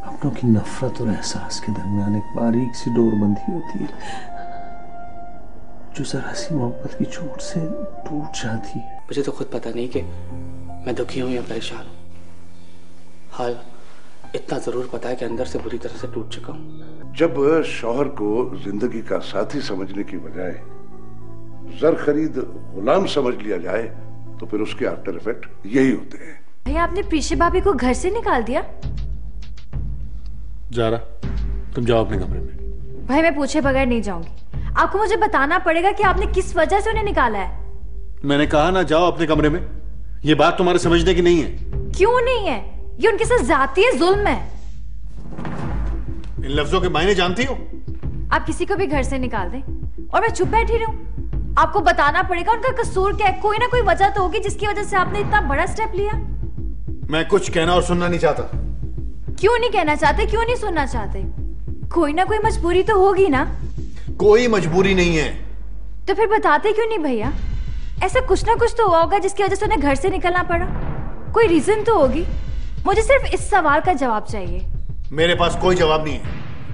अपनों की नफरत और एहसास के दरमियान एक बारीक सी डोरबंदी होती है जो जरा सी मोहब्बत की चोट से टूट जाती है। मुझे तो खुद पता नहीं कि मैं दुखी हूं या परेशान हूं। हाल इतना जरूर पता है कि अंदर से बुरी तरह से टूट चुका हूं। जब शौहर को जिंदगी का साथी समझने की बजाय जर खरीद गुलाम समझ लिया जाए तो फिर उसके आफ्टर इफेक्ट यही होते हैं। भैया आपने प्रीशा भाभी को घर से निकाल दिया? जारा तुम जाओ अपने कमरे में। भाई मैं पूछे बगैर नहीं जाऊंगी। आपको मुझे बताना पड़ेगा कि आपने किस वजह से उन्हें निकाला है। मैंने कहा ना जाओ अपने कमरे में। ये बात तुम्हारे समझने की नहीं है। क्यों नहीं है? ये उनके साथ जाती है, जुल्म है। इन लफ्जों के मायने जानती हो? आप किसी को भी घर से निकाल दें और मैं चुप बैठी रहूं? आपको बताना पड़ेगा उनका कसूर क्या है। कोई ना कोई वजह तो होगी जिसकी वजह से आपने इतना बड़ा स्टेप लिया। मैं कुछ कहना और सुनना नहीं चाहता। क्यों नहीं कहना चाहते? क्यों नहीं सुनना चाहते? कोई ना कोई मजबूरी तो होगी ना। कोई मजबूरी नहीं है। तो फिर बताते क्यों नहीं भैया? ऐसा कुछ ना कुछ तो हुआ होगा जिसकी वजह से उन्हें घर से निकलना पड़ा। कोई रीजन तो होगी। मुझे सिर्फ इस सवाल का जवाब चाहिए। मेरे पास कोई जवाब नहीं है।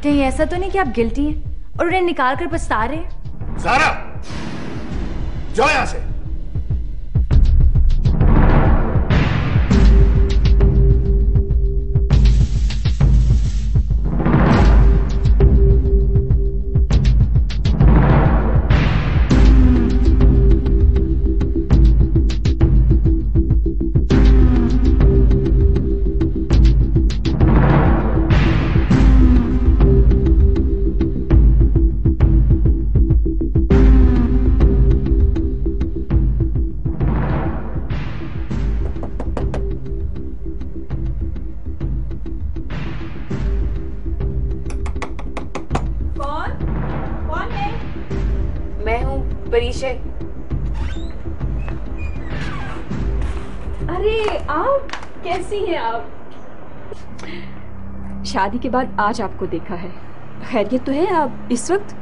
कहीं ऐसा तो नहीं कि आप गिल्टी हैं और उन्हें निकाल कर पछता रहे हैं? सारा जाओ यहां से। अरे आप कैसी हैं आप? शादी के बाद आज आपको देखा है। खैरियत तो है आप इस वक्त?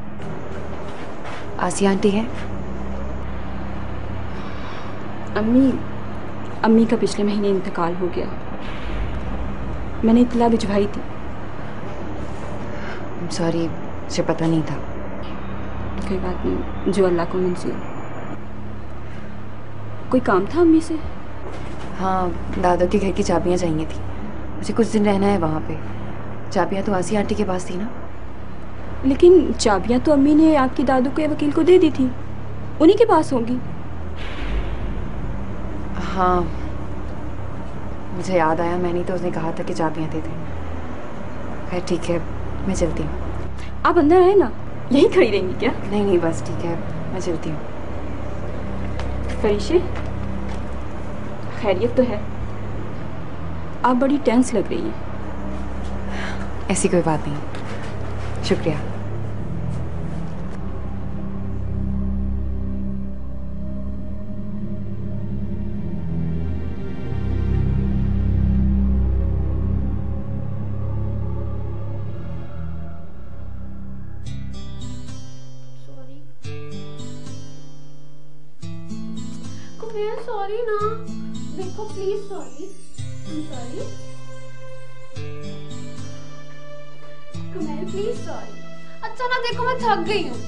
आसिया आंटी है? अम्मी का पिछले महीने इंतकाल हो गया। मैंने इत्तला भिजवाई थी। सॉरी, मुझे पता नहीं था। कोई बात नहीं, जो अल्लाह को मंजूर। कोई काम था अम्मी से? हाँ, दादा के घर की चाबियाँ चाहिए थी। मुझे कुछ दिन रहना है वहाँ पे। चाबियाँ तो आसिया आंटी के पास थी ना? लेकिन चाबियाँ तो अम्मी ने आपके दादू के वकील को दे दी थी। उन्हीं के पास होंगी। हाँ, मुझे याद आया, मैंने तो उसने कहा था कि चाबियाँ दे दें। खैर ठीक है, मैं चलती हूँ। आप अंदर आए ना, यहीं खड़ी रहेंगी क्या? नहीं बस ठीक है, मैं चलती हूँ। फरीशे, खैरियत तो है? आप बड़ी टेंस लग रही हैं। ऐसी कोई बात नहीं, शुक्रिया। सॉरी ना, देखो please. Sorry, sorry Kumail, please sorry. अच्छा ना, देखो मैं थक गई हूँ।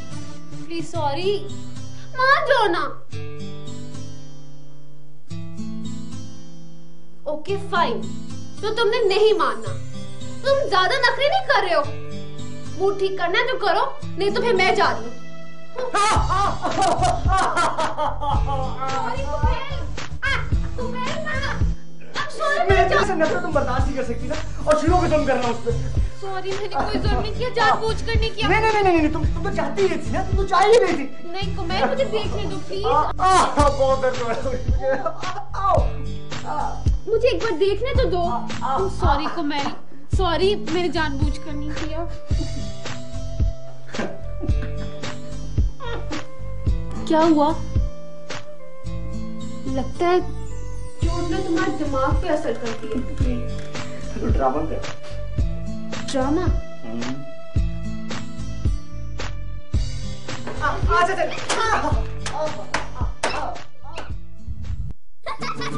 प्लीज सॉरी, मान जाओ ना। ओके फाइन, तो तुमने नहीं मानना। तुम ज्यादा नखरे नहीं कर रहे हो। मूड ठीक करना है तो करो, नहीं तो फिर मैं जा रही हूँ। नफरत तुम बर्दाश्त नहीं कर सकती ना, और शुरू भी तुम करना उस पे। सॉरी, मैंने कोई जुर्म नहीं किया, जानबूझकर नहीं किया। नहीं, तुम तो चाहती ही थी ना, तुम तो चाह ही रही थी। नहीं कुमेल, मुझे देखने दो प्लीज। बहुत दर्द हो रहा है। मुझे एक बार देखने तो दो। सॉरी कुमेल, सॉरी, मैंने जानबूझकर नहीं किया। क्या हुआ? लगता है चोट ने तुम्हारे दिमाग पे असर कर दिया। तो ड्रामा कर। ड्रामा?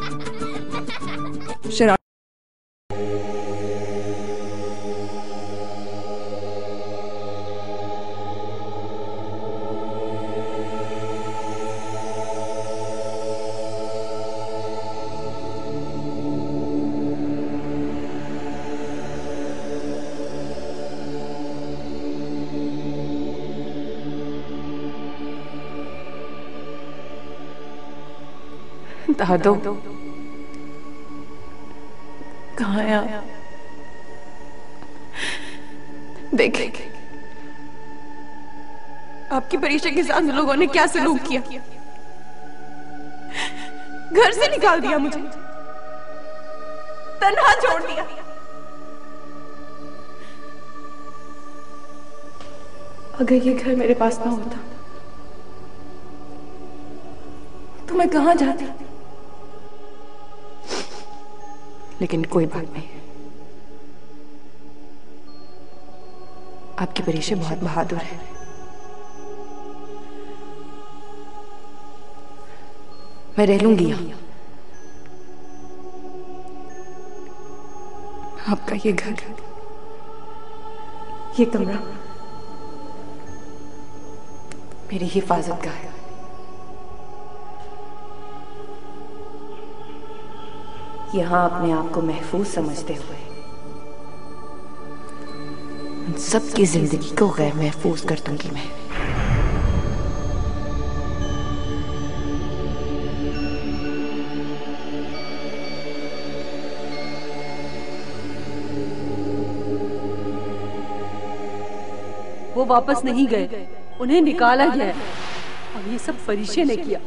चल। शराब। दादो, कहाँ है आप? देखे आपकी परीक्षा के साथ लोगों ने क्या सलूक किया। घर से निकाल दिया, मुझे तन्हा छोड़ दिया। अगर ये घर मेरे पास ना होता तो मैं कहाँ जाती। लेकिन कोई बात नहीं, आपकी परीक्षा बहुत बहादुर है। मैं रह लूंगी यहाँ। आपका ये घर, ये कमरा मेरी हिफाजत का है। यहाँ अपने आप को महफूज समझते हुए उन सबकी जिंदगी को गैर महफूज कर दूंगी मैं। वो वापस नहीं गए, उन्हें निकाला गया है। और ये सब परीक्षा ने किया।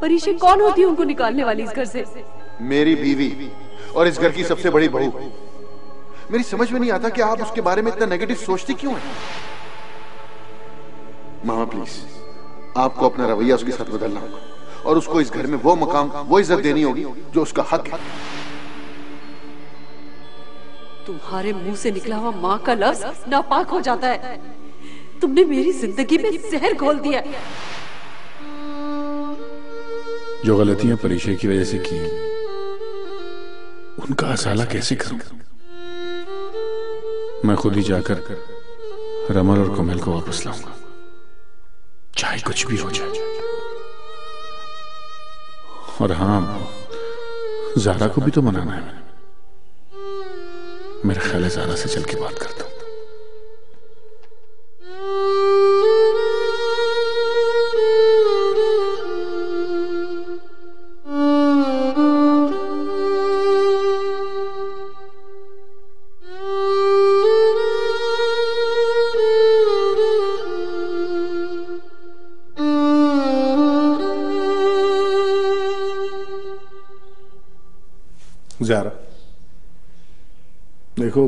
परीक्षा कौन होती है उनको निकालने वाली इस घर से? मेरी बीवी और इस घर की सबसे बड़ी बहू। मेरी समझ में नहीं आता कि आप उसके बारे में इतना नेगेटिव सोचती क्यों हैं। मामा प्लीज, आपको अपना रवैया उसके साथ बदलना होगा और उसको इस घर में वो मकाम, वो इज्जत देनी होगी जो उसका हक है। तुम्हारे मुंह से निकला हुआ माँ का लफ्ज नापाक हो जाता है। तुमने मेरी जिंदगी में जहर घोल दिया। जो गलतियां परीक्षा की वजह से की, उनका असाला कैसे करूं? मैं खुद ही जाकर रमल और कोमल को वापस लाऊंगा, चाहे कुछ भी हो जाए। और हाँ, ज़ारा को भी तो मनाना है। मेरा ख्याल है ज़ारा से चल के बात करता हूं। ज़ारा, देखो,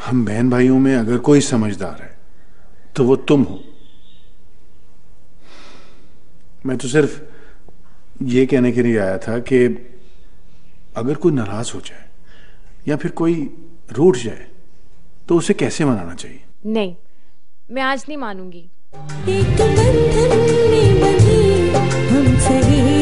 हम बहन भाइयों में अगर कोई समझदार है तो वो तुम हो। मैं तो सिर्फ ये कहने के लिए आया था कि अगर कोई नाराज हो जाए या फिर कोई रूठ जाए तो उसे कैसे मनाना चाहिए। नहीं, मैं आज नहीं मानूंगी। एक बंधन में बंधी हम सही